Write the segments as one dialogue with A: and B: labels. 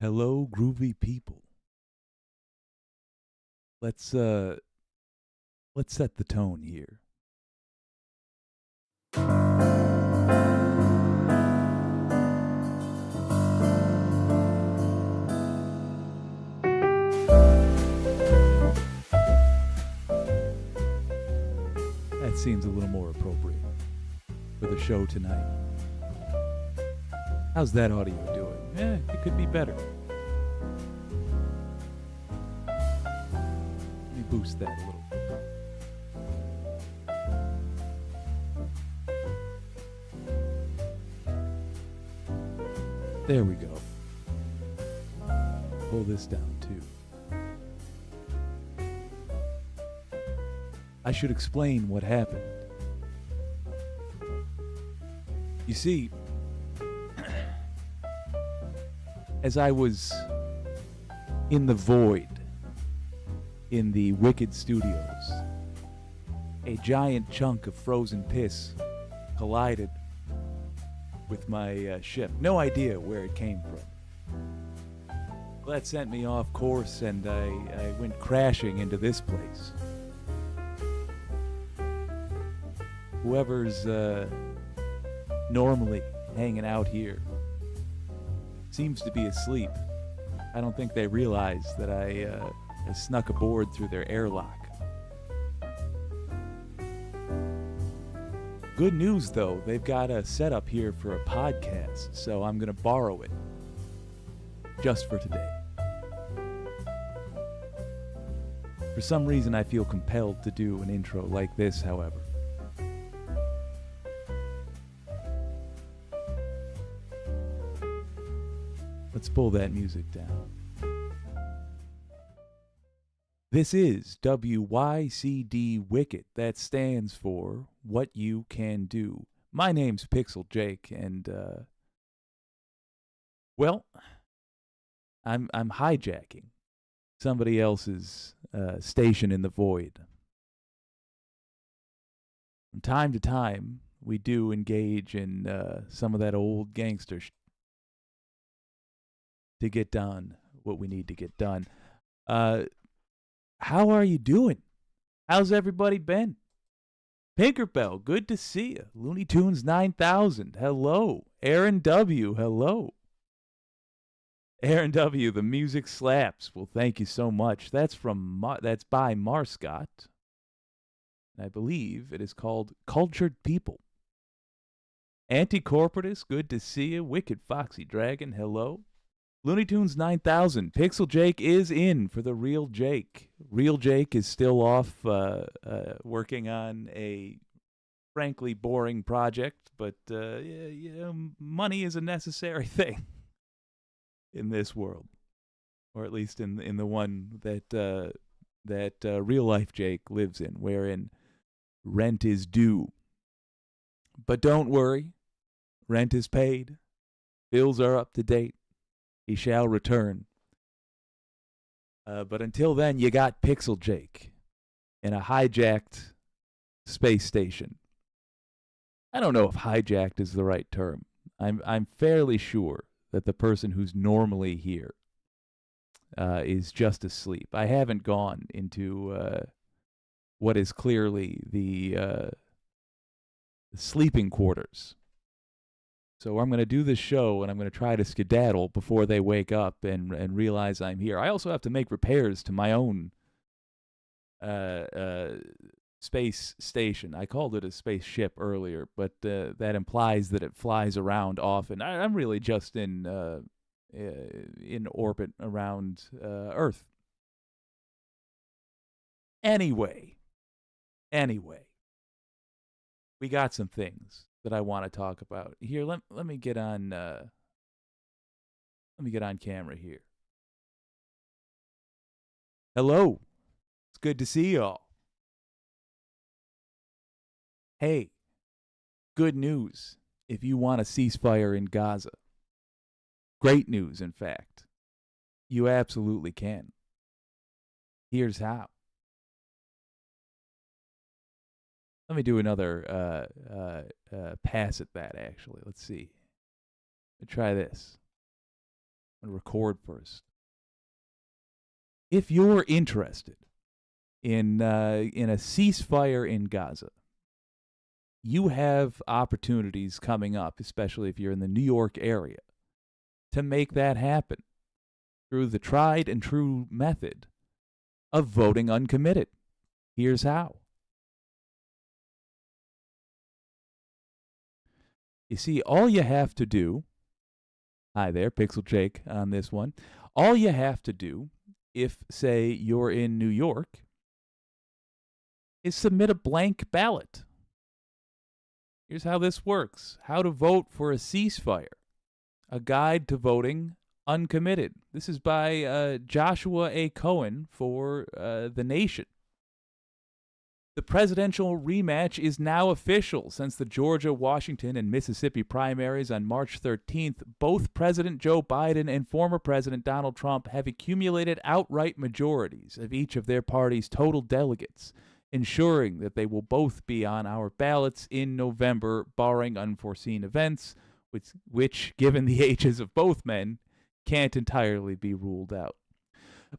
A: Hello, groovy people. Let's uh let's set the tone here. That seems a little more appropriate for the show tonight. How's that audio doing? It could be better. Let me boost that a little. There we go. Pull this down too. I should explain what happened. You see, as I was in the void in the Wicked Studios, a giant chunk of frozen piss collided with my ship. No idea where it came from. Well, that sent me off course and I went crashing into this place. Whoever's normally hanging out here seems to be asleep. I don't think they realize that I snuck aboard through their airlock. Good news, though, they've got a setup here for a podcast, so I'm going to borrow it just for today. For some reason, I feel compelled to do an intro like this, however. Let's pull that music down. This is WYCD Wicked. That stands for What You Can Do. My name's Pixel Jake, and well, I'm hijacking somebody else's station in the void. From time to time, we do engage in some of that old gangster to get done what we need to get done. How are you doing? How's everybody been? Pinkerbell, good to see you. Looney Tunes 9000, hello. Aaron W, hello. Aaron W, the music slaps. Well, thank you so much. That's by Marscott. I believe it is called Cultured People. Anti-Corporatist, good to see you. Wicked Foxy Dragon, hello. Looney Tunes 9000, Pixel Jake is in for the real Jake. Real Jake is still off working on a frankly boring project, but money is a necessary thing in this world, or at least in the one that real life Jake lives in, wherein rent is due. But don't worry, rent is paid, bills are up to date. He shall return. But until then, you got Pixel Jake in a hijacked space station. I don't know if hijacked is the right term. I'm fairly sure that the person who's normally here is just asleep. I haven't gone into what is clearly the sleeping quarters. So I'm going to do this show, and I'm going to try to skedaddle before they wake up and realize I'm here. I also have to make repairs to my own space station. I called it a spaceship earlier, but that implies that it flies around often. I'm really just in orbit around Earth. Anyway, we got some things that I want to talk about. Here, let me get on camera here. Hello. It's good to see y'all. Hey, good news if you want a ceasefire in Gaza. Great news, in fact. You absolutely can. Here's how. Let me do another pass at that, actually. Let's see. Try this. I'm going to record first. If you're interested in a ceasefire in Gaza, you have opportunities coming up, especially if you're in the New York area, to make that happen through the tried and true method of voting uncommitted. Here's how. You see, all you have to do, hi there, Pixel Jake on this one, all you have to do if, say, you're in New York, is submit a blank ballot. Here's how this works. How to vote for a ceasefire. A guide to voting uncommitted. This is by Joshua A. Cohen for The Nation. The presidential rematch is now official. Since the Georgia, Washington, and Mississippi primaries on March 13th, both President Joe Biden and former President Donald Trump have accumulated outright majorities of each of their party's total delegates, ensuring that they will both be on our ballots in November, barring unforeseen events, which, given the ages of both men, can't entirely be ruled out.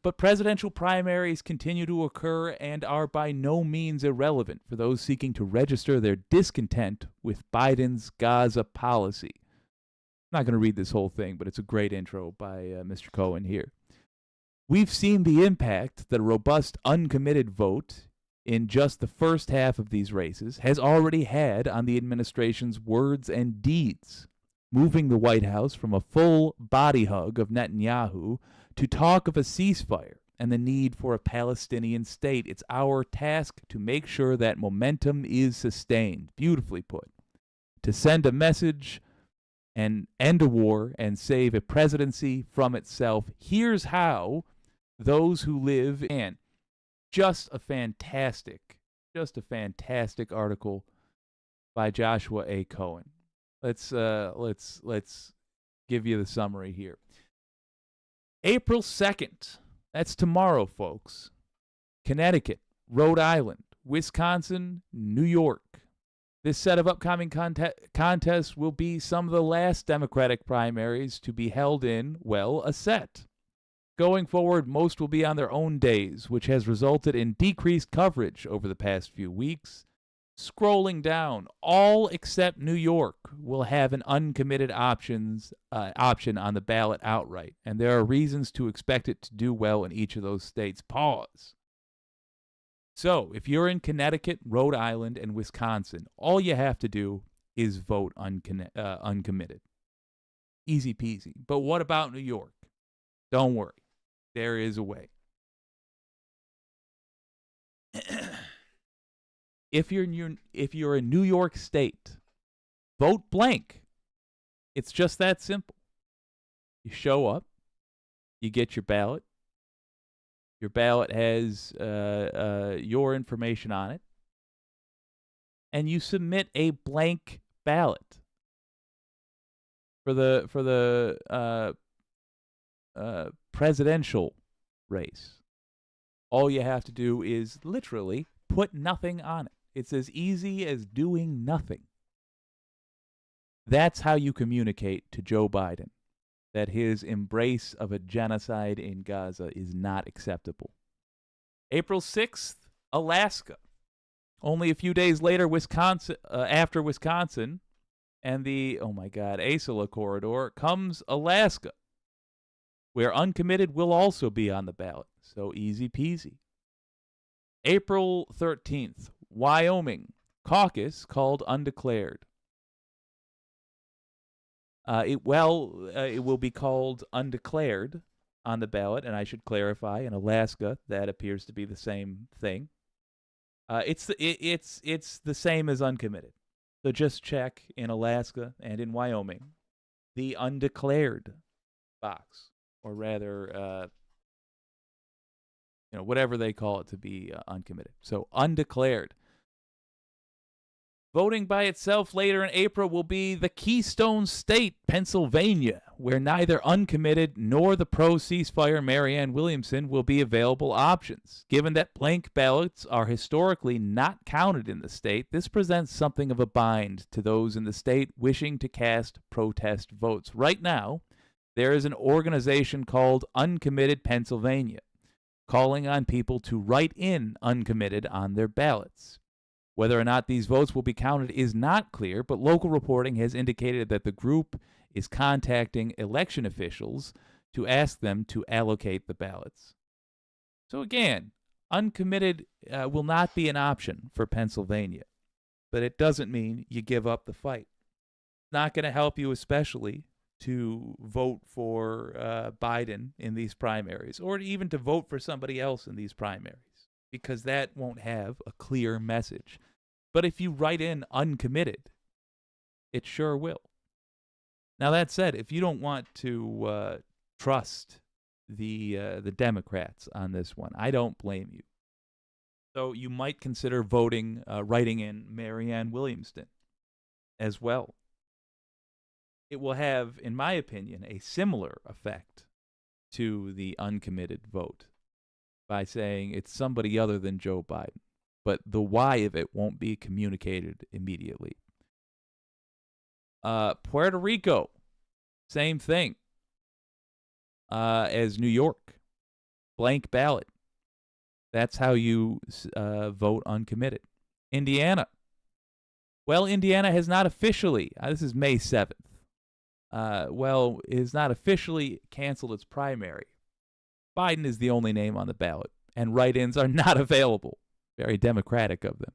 A: But presidential primaries continue to occur and are by no means irrelevant for those seeking to register their discontent with Biden's Gaza policy. I'm not going to read this whole thing, but it's a great intro by Mr. Cohen here. We've seen the impact that a robust uncommitted vote in just the first half of these races has already had on the administration's words and deeds, moving the White House from a full body hug of Netanyahu to talk of a ceasefire and the need for a Palestinian state. It's our task to make sure that momentum is sustained. Beautifully put. To send a message and end a war and save a presidency from itself. Here's how those who live in. Just a fantastic article by Joshua A. Cohen. Let's give you the summary here. April 2nd, that's tomorrow, folks. Connecticut, Rhode Island, Wisconsin, New York. This set of upcoming contests will be some of the last Democratic primaries to be held in, well, a set. Going forward, most will be on their own days, which has resulted in decreased coverage over the past few weeks. Scrolling down, all except New York will have an uncommitted option on the ballot outright, and there are reasons to expect it to do well in each of those states. Pause. So, if you're in Connecticut, Rhode Island, and Wisconsin, all you have to do is vote uncommitted. Easy peasy. But what about New York? Don't worry. There is a way. If you're in New York State, vote blank. It's just that simple. You show up, you get your ballot. Your ballot has your information on it, and you submit a blank ballot for the presidential race. All you have to do is literally put nothing on it. It's as easy as doing nothing. That's how you communicate to Joe Biden that his embrace of a genocide in Gaza is not acceptable. April 6th, Alaska. Only a few days later, after Wisconsin and the, ASILA corridor, comes Alaska, where uncommitted will also be on the ballot. So easy peasy. April 13th, Wyoming, caucus called undeclared. It will be called undeclared on the ballot, and I should clarify, in Alaska, that appears to be the same thing. It's the same as uncommitted. So just check in Alaska and in Wyoming the undeclared box, or rather, whatever they call it to be uncommitted. So undeclared. Voting by itself later in April will be the Keystone State, Pennsylvania, where neither uncommitted nor the pro-ceasefire Marianne Williamson will be available options. Given that blank ballots are historically not counted in the state, this presents something of a bind to those in the state wishing to cast protest votes. Right now, There is an organization called Uncommitted Pennsylvania, calling on people to write in uncommitted on their ballots. Whether or not these votes will be counted is not clear, but local reporting has indicated that the group is contacting election officials to ask them to allocate the ballots. So again, uncommitted will not be an option for Pennsylvania, but it doesn't mean you give up the fight. It's not going to help you, especially to vote for Biden in these primaries, or even to vote for somebody else in these primaries, because that won't have a clear message. But if you write in uncommitted, it sure will. Now, that said, if you don't want to trust the Democrats on this one, I don't blame you. So you might consider writing in Marianne Williamson as well. It will have, in my opinion, a similar effect to the uncommitted vote by saying it's somebody other than Joe Biden. But the why of it won't be communicated immediately. Puerto Rico, same thing as New York. Blank ballot. That's how you vote uncommitted. Indiana. Well, Indiana has not officially, this is May 7th, it has not officially canceled its primary. Biden is the only name on the ballot, and write-ins are not available. Very democratic of them.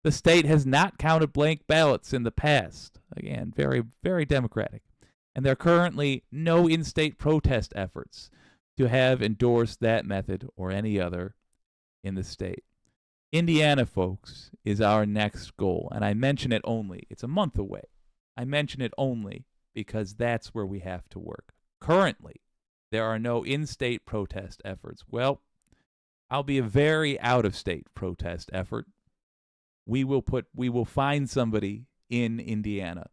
A: The state has not counted blank ballots in the past. Again, very, very democratic. And there are currently no in-state protest efforts to have endorsed that method or any other in the state. Indiana, folks, is our next goal. And I mention it only. It's a month away. I mention it only because that's where we have to work. Currently, there are no in-state protest efforts. Well, I'll be a very out-of-state protest effort. We will find somebody in Indiana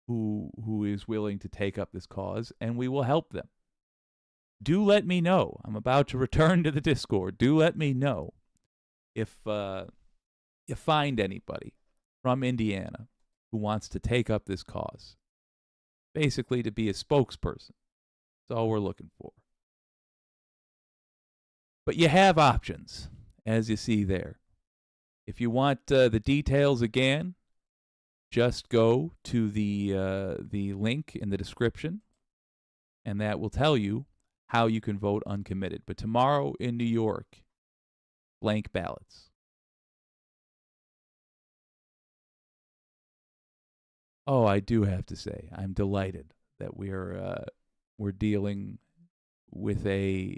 A: who is willing to take up this cause, and we will help them. Do let me know. I'm about to return to the Discord. Do let me know if you find anybody from Indiana who wants to take up this cause. Basically, to be a spokesperson. That's all we're looking for. But you have options, as you see there. If you want the details again, just go to the link in the description, and that will tell you how you can vote uncommitted. But tomorrow in New York, blank ballots. Oh, I do have to say, I'm delighted that we're dealing with a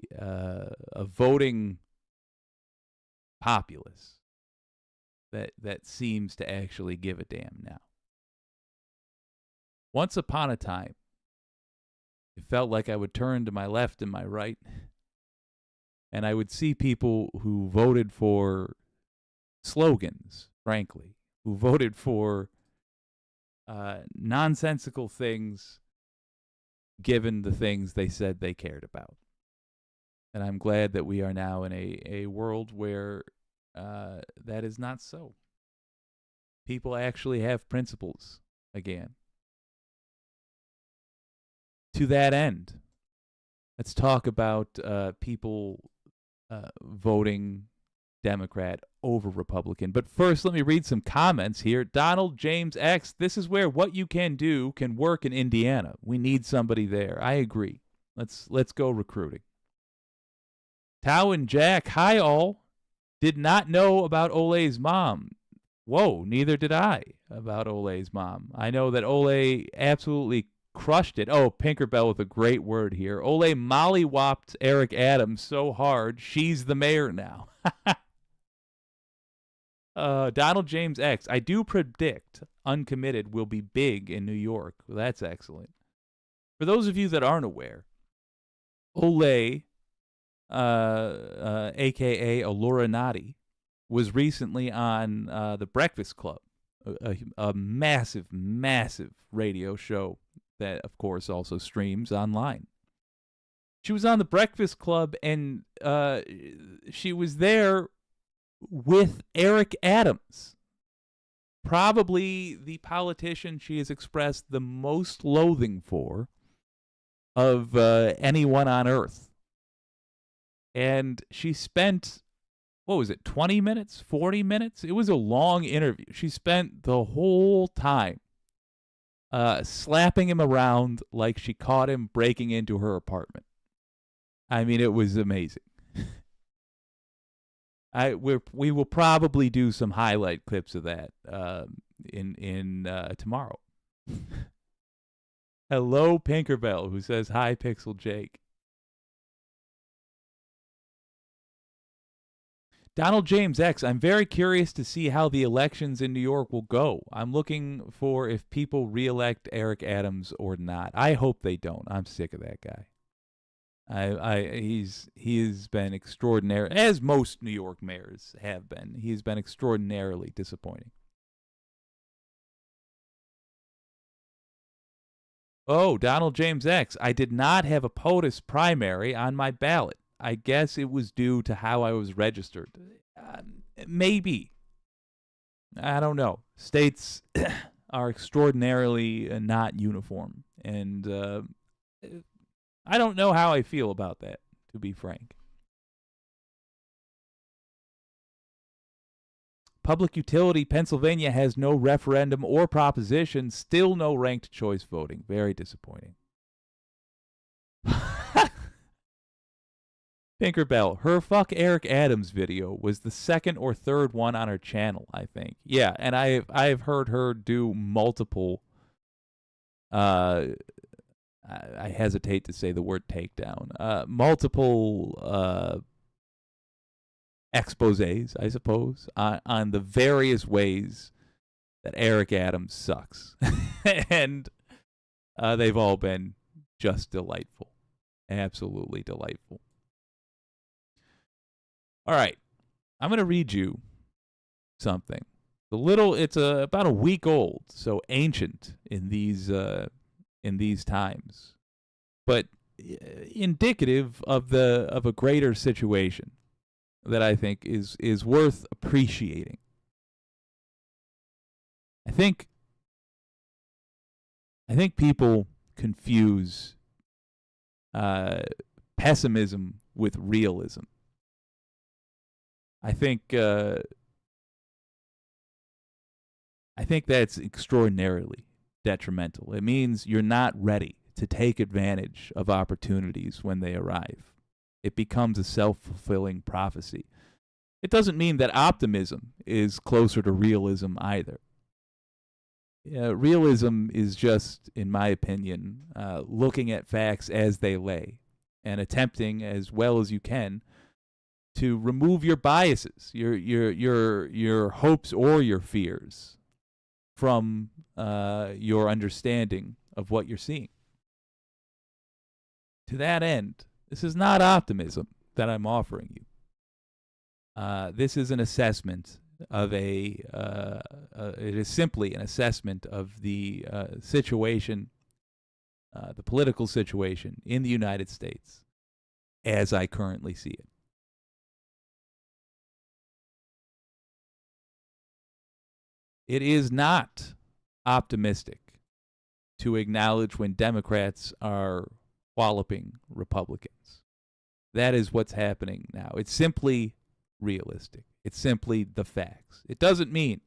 A: voting populace that seems to actually give a damn now. Once upon a time, it felt like I would turn to my left and my right, and I would see people who voted for slogans, frankly, who voted for nonsensical things given the things they said they cared about. And I'm glad that we are now in a world where that is not so. People actually have principles again. To that end, let's talk about people voting Democrat over Republican. But first, let me read some comments here. Donald James X, this is where what you can do can work in Indiana. We need somebody there. I agree. Let's go recruiting. Tao and Jack, hi all. Did not know about Ole's mom. Whoa, neither did I about Ole's mom. I know that Ole absolutely crushed it. Oh, Pinkerbell with a great word here. Ole mollywopped Eric Adams so hard, she's the mayor now. Donald James X, I do predict uncommitted will be big in New York. Well, that's excellent. For those of you that aren't aware, Ole, a.k.a. Allura Nadi, was recently on The Breakfast Club, a massive, massive radio show that, of course, also streams online. She was on The Breakfast Club, and she was there with Eric Adams, probably the politician she has expressed the most loathing for of anyone on earth. And she spent, what was it, 20 minutes, 40 minutes? It was a long interview. She spent the whole time slapping him around like she caught him breaking into her apartment. I mean, it was amazing. We will probably do some highlight clips of that in tomorrow. Hello, Pinkerbell, who says, hi, Pixel Jake. Donald James X, I'm very curious to see how the elections in New York will go. I'm looking for if people reelect Eric Adams or not. I hope they don't. I'm sick of that guy. He has been extraordinary, as most New York mayors have been. He's been extraordinarily disappointing. Oh, Donald James X, I did not have a POTUS primary on my ballot. I guess it was due to how I was registered. Maybe. I don't know. States are extraordinarily not uniform. And I don't know how I feel about that, to be frank. Public utility, Pennsylvania has no referendum or proposition, still no ranked choice voting. Very disappointing. Tinkerbell, her fuck Eric Adams video was the second or third one on her channel, I think. Yeah, and I've heard her do multiple I hesitate to say the word takedown. Multiple exposés, I suppose, on the various ways that Eric Adams sucks. And they've all been just delightful. Absolutely delightful. All right. I'm going to read you something. It's about a week old, so ancient in these times, but indicative of a greater situation that I think is worth appreciating. I think people confuse pessimism with realism. I think that's extraordinarily detrimental. It means you're not ready to take advantage of opportunities when they arrive. It becomes a self-fulfilling prophecy. It doesn't mean that optimism is closer to realism either. Realism is just, in my opinion, looking at facts as they lay and attempting as well as you can to remove your biases, your hopes or your fears from your understanding of what you're seeing. To that end, this is not optimism that I'm offering you. This is an assessment of it is simply an assessment of the situation, the political situation in the United States as I currently see it. It is not optimistic to acknowledge when Democrats are walloping Republicans. That is what's happening now. It's simply realistic. It's simply the facts. It doesn't mean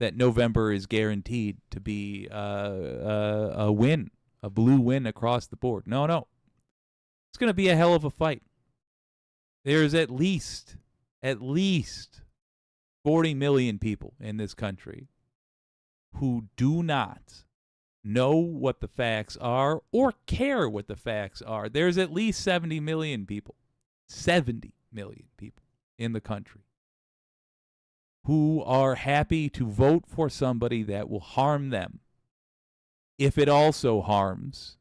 A: that November is guaranteed to be a win, a blue win across the board. No. It's going to be a hell of a fight. There's at least 40 million people in this country who do not know what the facts are or care what the facts are. There's at least 70 million people in the country who are happy to vote for somebody that will harm them if it also harms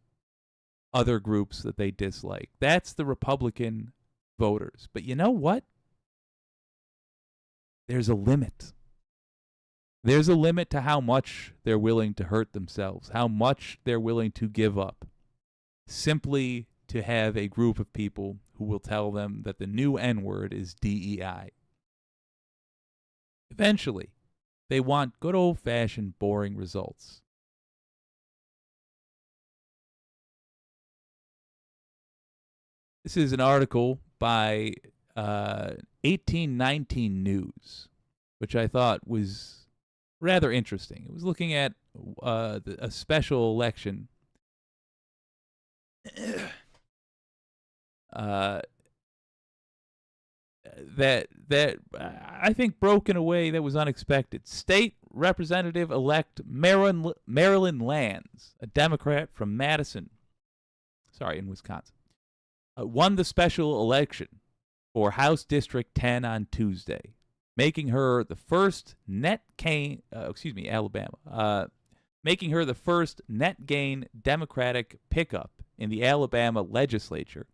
A: other groups that they dislike. That's the Republican voters. But you know what? There's a limit. There's a limit to how much they're willing to hurt themselves, how much they're willing to give up, simply to have a group of people who will tell them that the new N-word is DEI. Eventually, they want good old-fashioned boring results. This is an article by 1819 News, which I thought was rather interesting. It was looking at a special election that I think broke in a way that was unexpected. State Representative-elect Marilyn Lands, a Democrat from in Wisconsin, won the special election for House District 10 on Tuesday, making her the first Alabama, making her the first net gain Democratic pickup in the Alabama legislature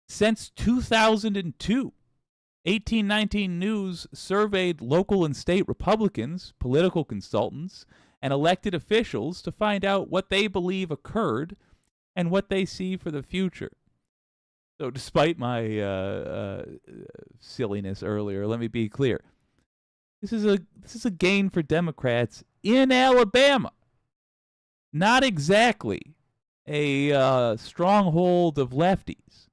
A: since 2002. 1819 News surveyed local and state Republicans, political consultants, and elected officials to find out what they believe occurred and what they see for the future. So despite my silliness earlier, let me be clear. This is a gain for Democrats in Alabama. Not exactly a stronghold of lefties.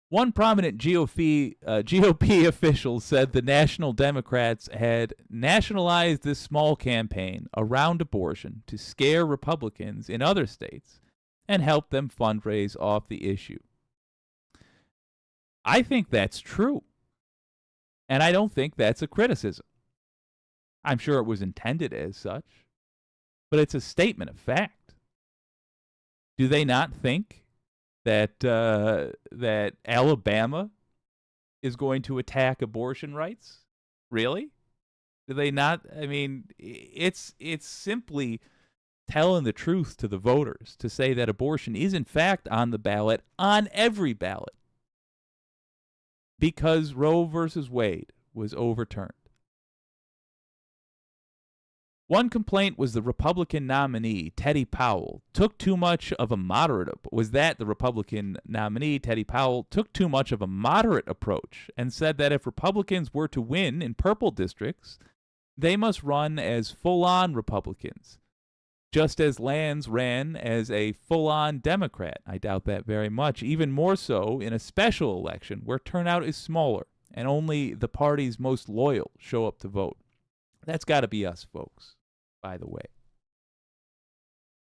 A: One prominent GOP official said the National Democrats had nationalized this small campaign around abortion to scare Republicans in other states and help them fundraise off the issue. I think that's true, and I don't think that's a criticism. I'm sure it was intended as such, but it's a statement of fact. Do they not think that Alabama is going to attack abortion rights? Really? Do they not? I mean, it's simply telling the truth to the voters to say that abortion is in fact on the ballot, on every ballot, because Roe versus Wade was overturned. One complaint was the Republican nominee, Teddy Powell, took too much of a moderate approach and said that if Republicans were to win in purple districts, they must run as full-on Republicans, just as Lands ran as a full-on Democrat. I doubt that very much, even more so in a special election where turnout is smaller and only the party's most loyal show up to vote. That's got to be us, folks, by the way.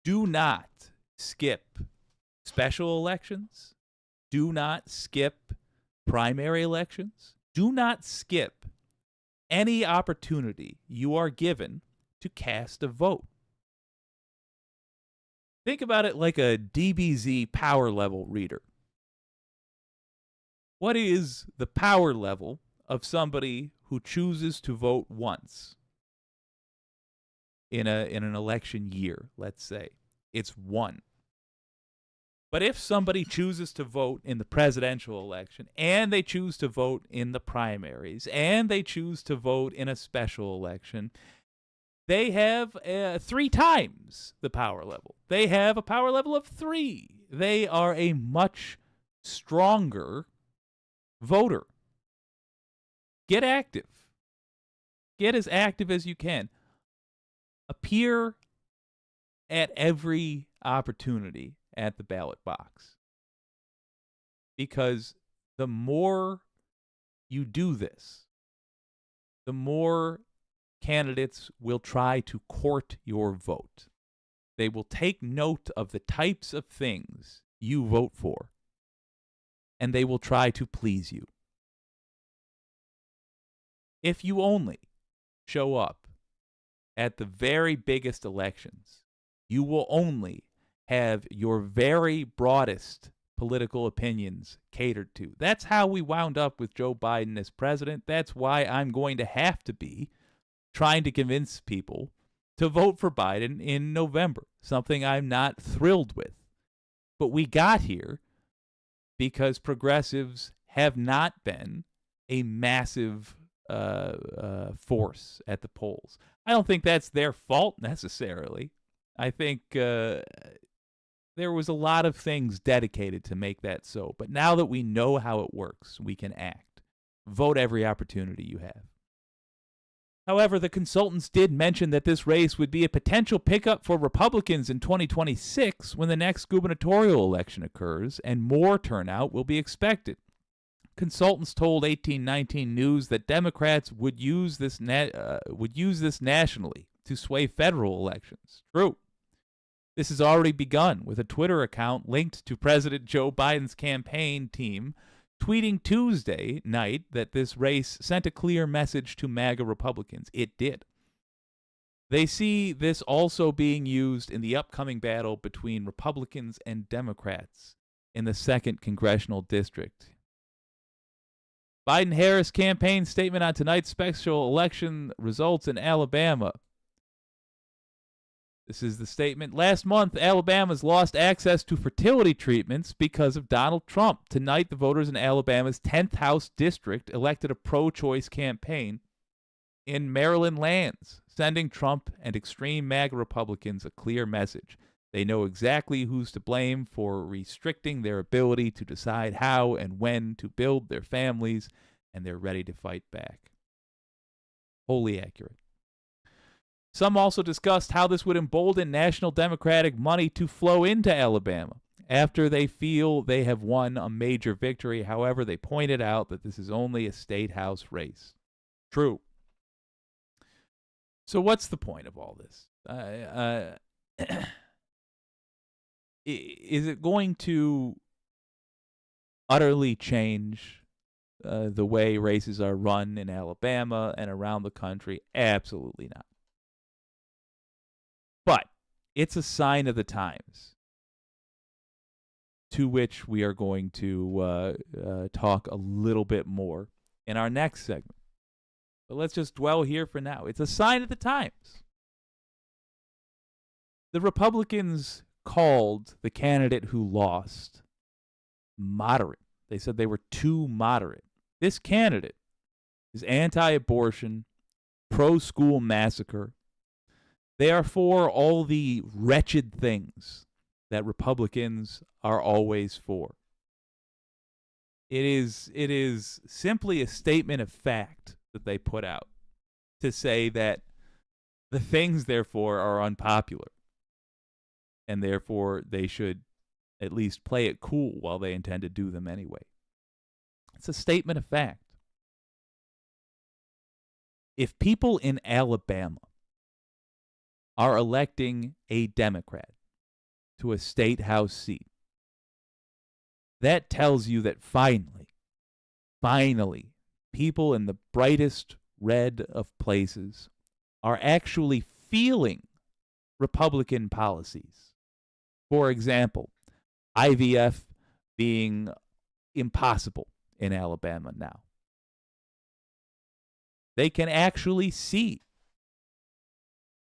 A: Do not skip special elections. Do not skip primary elections. Do not skip any opportunity you are given to cast a vote. Think about it like a DBZ power level reader. What is the power level of somebody who chooses to vote once in an election year, let's say? It's 1. But if somebody chooses to vote in the presidential election, and they choose to vote in the primaries, and they choose to vote in a special election, they have 3 times the power level. They have a power level of 3. They are a much stronger voter. Get active. Get as active as you can. Appear at every opportunity at the ballot box. Because the more you do this, the more candidates will try to court your vote. They will take note of the types of things you vote for, and they will try to please you. If you only show up at the very biggest elections, you will only have your very broadest political opinions catered to. That's how we wound up with Joe Biden as president. That's why I'm going to have to be trying to convince people to vote for Biden in November, something I'm not thrilled with. But we got here because progressives have not been a massive force at the polls. I don't think that's their fault necessarily. I think there was a lot of things dedicated to make that so. But now that we know how it works, we can act. Vote every opportunity you have. However, the consultants did mention that this race would be a potential pickup for Republicans in 2026 when the next gubernatorial election occurs, and more turnout will be expected. Consultants told 1819 News that Democrats would use this nationally to sway federal elections. True. This has already begun, with a Twitter account linked to President Joe Biden's campaign team tweeting Tuesday night that this race sent a clear message to MAGA Republicans. It did. They see this also being used in the upcoming battle between Republicans and Democrats in the 2nd Congressional District. Biden-Harris campaign statement on tonight's special election results in Alabama. This is the statement. Last month, Alabama's lost access to fertility treatments because of Donald Trump. Tonight, the voters in Alabama's 10th House District elected a pro-choice campaign in Maryland lands, sending Trump and extreme MAGA Republicans a clear message. They know exactly who's to blame for restricting their ability to decide how and when to build their families, and they're ready to fight back. Wholly accurate. Some also discussed how this would embolden national Democratic money to flow into Alabama after they feel they have won a major victory. However, they pointed out that this is only a state house race. True. So what's the point of all this? Is it going to utterly change the way races are run in Alabama and around the country? Absolutely not. But it's a sign of the times, to which we are going to talk a little bit more in our next segment. But let's just dwell here for now. It's a sign of the times. The Republicans called the candidate who lost moderate. They said they were too moderate. This candidate is anti-abortion, pro-school massacre. They are for all the wretched things that Republicans are always for. It is simply a statement of fact that they put out to say that the things, therefore, are unpopular, and therefore they should at least play it cool while they intend to do them anyway. It's a statement of fact. If people in Alabama are electing a Democrat to a state house seat, that tells you that finally, people in the brightest red of places are actually feeling Republican policies. For example, IVF being impossible in Alabama now. They can actually see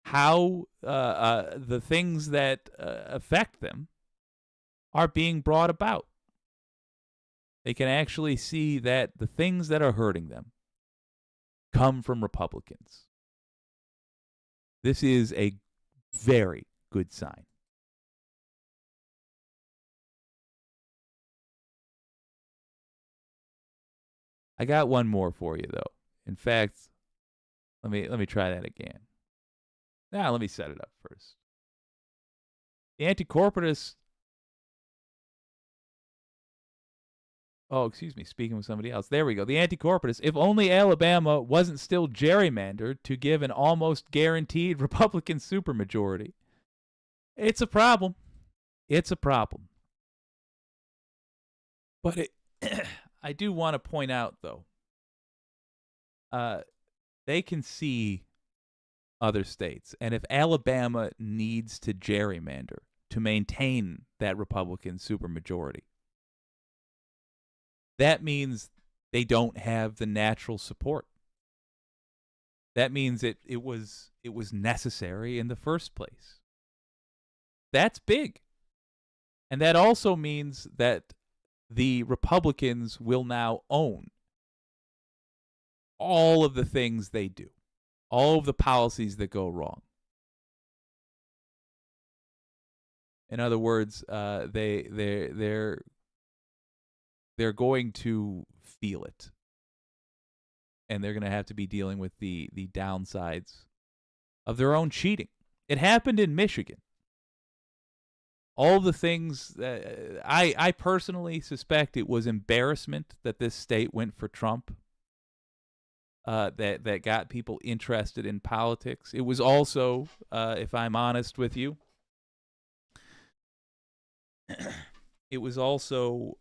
A: how the things that affect them are being brought about. They can actually see that the things that are hurting them come from Republicans. This is a very good sign. I got one more for you, though. In fact, let me try that again. Now, let me set it up first. The anti-corporatists... Oh, excuse me, speaking with somebody else. There we go. The anti-corporatists, if only Alabama wasn't still gerrymandered to give an almost guaranteed Republican supermajority. It's a problem. It's a problem. But I do want to point out, though, they can see other states. And if Alabama needs to gerrymander to maintain that Republican supermajority, that means they don't have the natural support. That means it was necessary in the first place. That's big. And that also means that the Republicans will now own all of the things they do, all of the policies that go wrong. In other words, they're going to feel it. and they're going to have to be dealing with the downsides of their own cheating. It happened in Michigan. All the things that I personally suspect it was embarrassment that this state went for Trump. That got people interested in politics. It was also, if I'm honest with you, it was also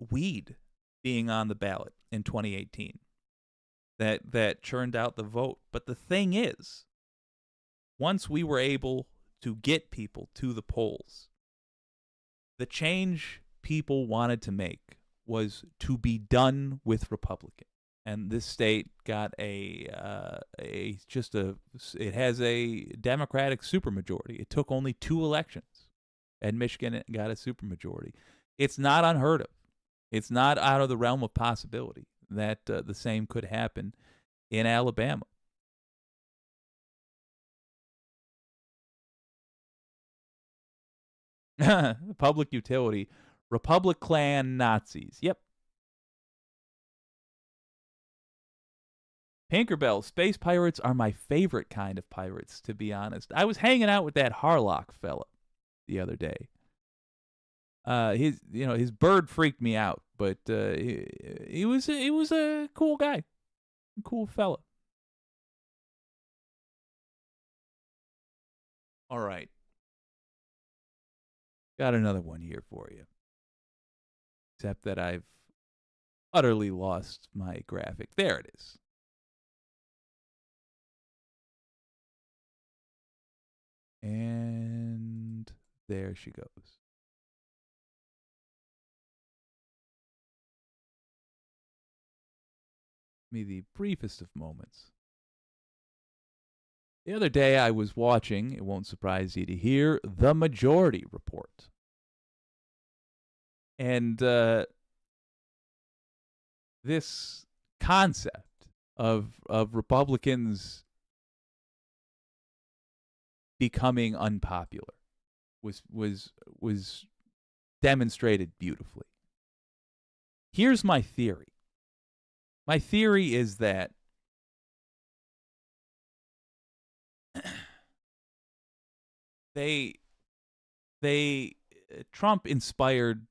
A: weed being on the ballot in 2018 that churned out the vote. But the thing is, once we were able to get people to the polls, the change people wanted to make was to be done with Republican. And this state got it has a Democratic supermajority. It took only 2 elections, and Michigan got a supermajority. It's not unheard of. It's not out of the realm of possibility that the same could happen in Alabama. Public utility, Republic Klan Nazis. Yep. Pinkerbell, space pirates are my favorite kind of pirates, to be honest. I was hanging out with that Harlock fella the other day. His bird freaked me out, but he was a cool guy, a cool fella. All right. Got another one here for you. Except that I've utterly lost my graphic. There it is. And there she goes. Me the briefest of moments. The other day I was watching, it won't surprise you to hear, The Majority Report. And this concept of Republicans becoming unpopular was demonstrated beautifully. Here's my theory. My theory is that Trump inspired,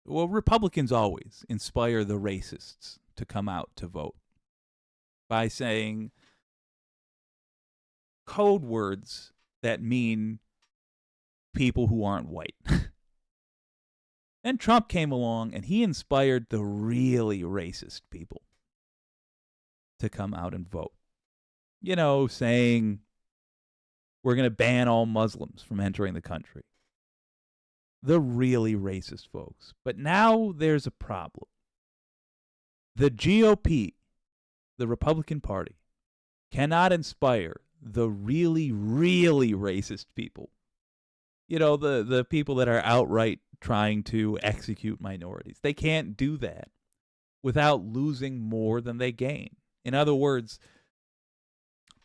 A: well, Republicans always inspire the racists to come out to vote by saying code words that mean people who aren't white. Then Trump came along and he inspired the really racist people to come out and vote. You know, saying we're going to ban all Muslims from entering the country. The really racist folks. But now there's a problem. The GOP, the Republican Party, cannot inspire the really, really racist people. You know, the people that are outright trying to execute minorities. They can't do that without losing more than they gain. In other words,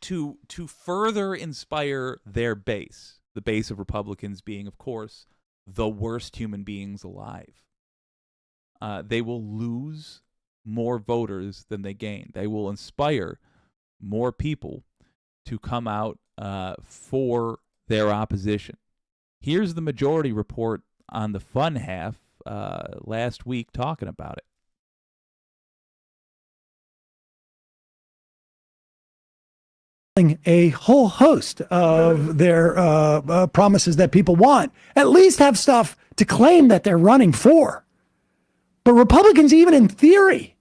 A: to further inspire their base, the base of Republicans being, of course, the worst human beings alive, they will lose more voters than they gain. They will inspire more people to come out for their opposition. Here's the Majority Report on the fun half last week talking about it.
B: A whole host of their promises that people want, at least have stuff to claim that they're running for. But Republicans, even in theory,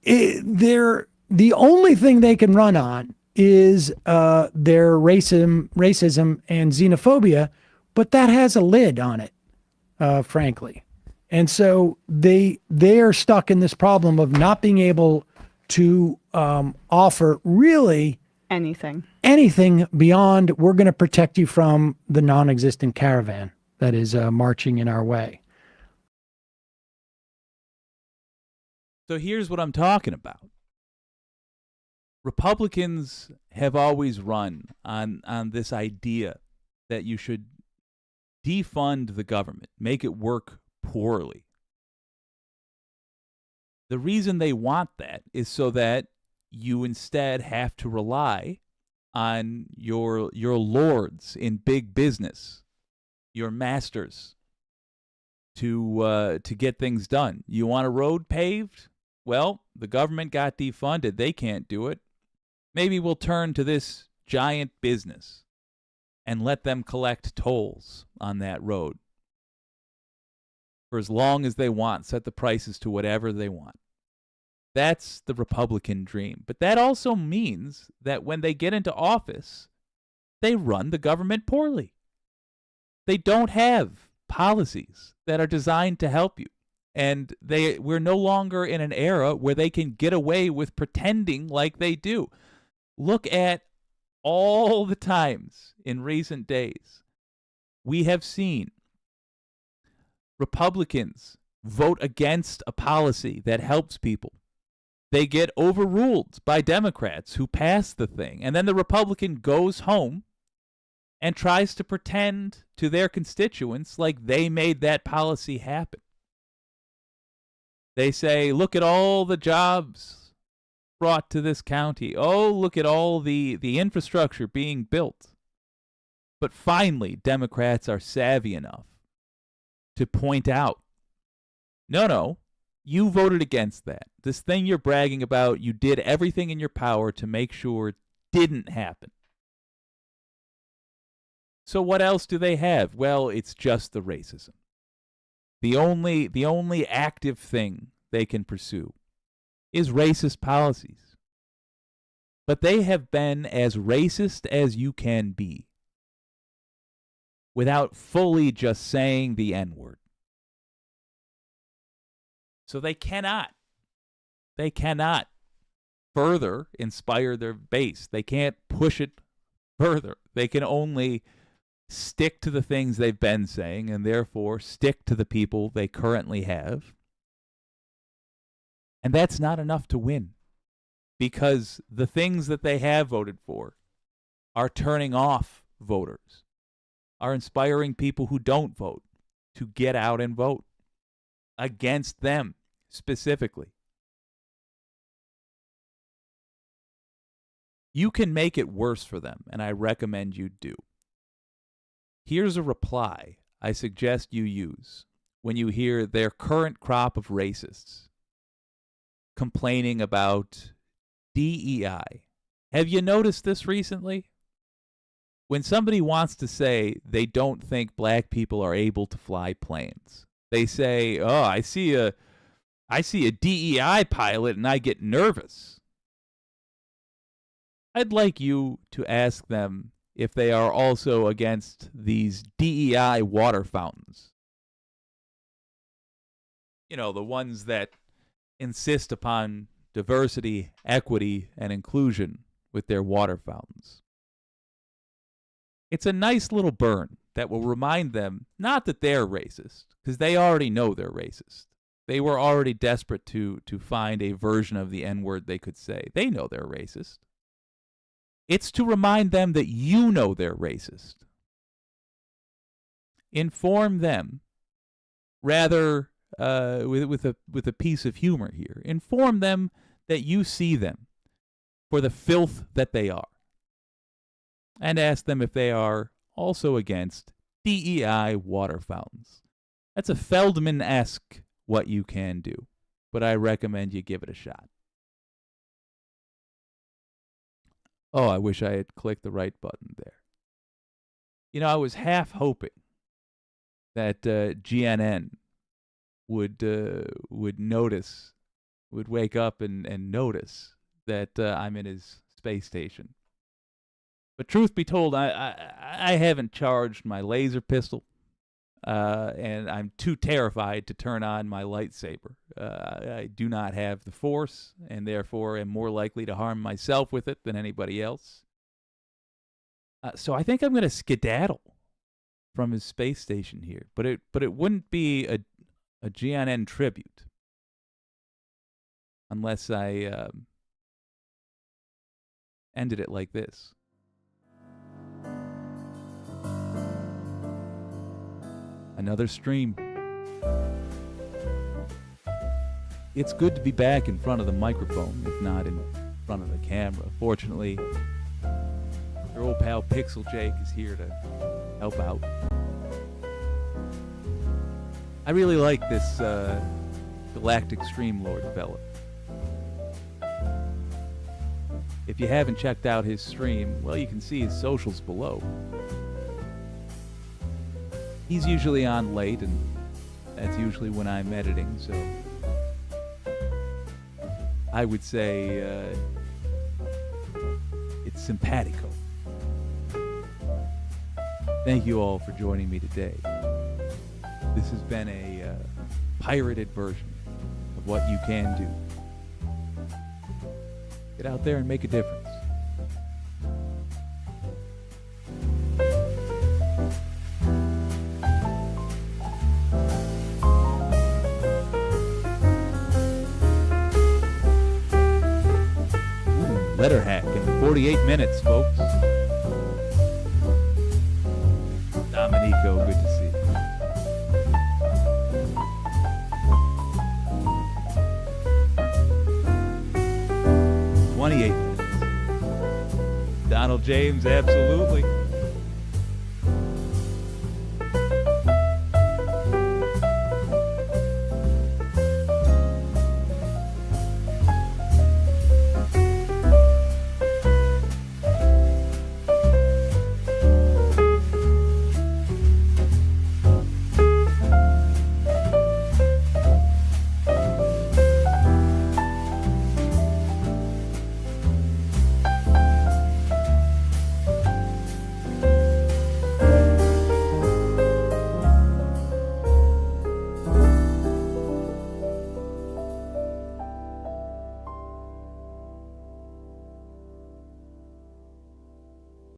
B: they're the only thing they can run on is their racism and xenophobia, but that has a lid on it, frankly. And so they are stuck in this problem of not being able to offer really anything beyond we're going to protect you from the non-existent caravan that is marching in our way.
A: So here's what I'm talking about. Republicans have always run on this idea that you should defund the government, make it work poorly. The reason they want that is so that you instead have to rely on your lords in big business, your masters, to get things done. You want a road paved? Well, the government got defunded. They can't do it. Maybe we'll turn to this giant business and let them collect tolls on that road for as long as they want, set the prices to whatever they want. That's the Republican dream. But that also means that when they get into office, they run the government poorly. They don't have policies that are designed to help you. And we're no longer in an era where they can get away with pretending like they do. Look at all the times in recent days we have seen Republicans vote against a policy that helps people. They get overruled by Democrats who pass the thing. And then the Republican goes home and tries to pretend to their constituents like they made that policy happen. They say, look at all the jobs brought to this county. Oh, look at all the infrastructure being built. But finally, Democrats are savvy enough to point out, no, you voted against that. This thing you're bragging about, you did everything in your power to make sure it didn't happen. So what else do they have? Well, it's just the racism. The only active thing they can pursue is racist policies. But they have been as racist as you can be without fully just saying the N-word. So they cannot further inspire their base. They can't push it further. They can only stick to the things they've been saying and therefore stick to the people they currently have. And that's not enough to win, because the things that they have voted for are turning off voters, are inspiring people who don't vote to get out and vote against them specifically. You can make it worse for them, and I recommend you do. Here's a reply I suggest you use when you hear their current crop of racists complaining about DEI. Have you noticed this recently? When somebody wants to say they don't think black people are able to fly planes, they say, "Oh, I see a DEI pilot and I get nervous." I'd like you to ask them if they are also against these DEI water fountains. You know, the ones that insist upon diversity, equity, and inclusion with their water fountains. It's a nice little burn that will remind them not that they're racist, because they already know they're racist. They were already desperate to find a version of the N-word they could say. They know they're racist. It's to remind them that you know they're racist. Inform them, rather with a piece of humor here. Inform them that you see them for the filth that they are. And ask them if they are also against DEI water fountains. That's a Feldman-esque what you can do, but I recommend you give it a shot. Oh, I wish I had clicked the right button there. You know, I was half hoping that GNN would notice, would wake up and notice that I'm in his space station. But truth be told, I haven't charged my laser pistol, and I'm too terrified to turn on my lightsaber. I do not have the Force, and therefore am more likely to harm myself with it than anybody else. So I think I'm going to skedaddle from his space station here. But it wouldn't be a GNN tribute unless I ended it like this. Another stream. It's good to be back in front of the microphone, if not in front of the camera. Fortunately, your old pal Pixel Jake is here to help out. I really like this Galactic Streamlord fella. If you haven't checked out his stream, well, you can see his socials below. He's usually on late, and that's usually when I'm editing, so I would say it's simpatico. Thank you all for joining me today. This has been a pirated version of what you can do. Get out there and make a difference. Letter hack in 48 minutes, folks. Dominico, good to see you. 28 minutes. Donald James, absolutely.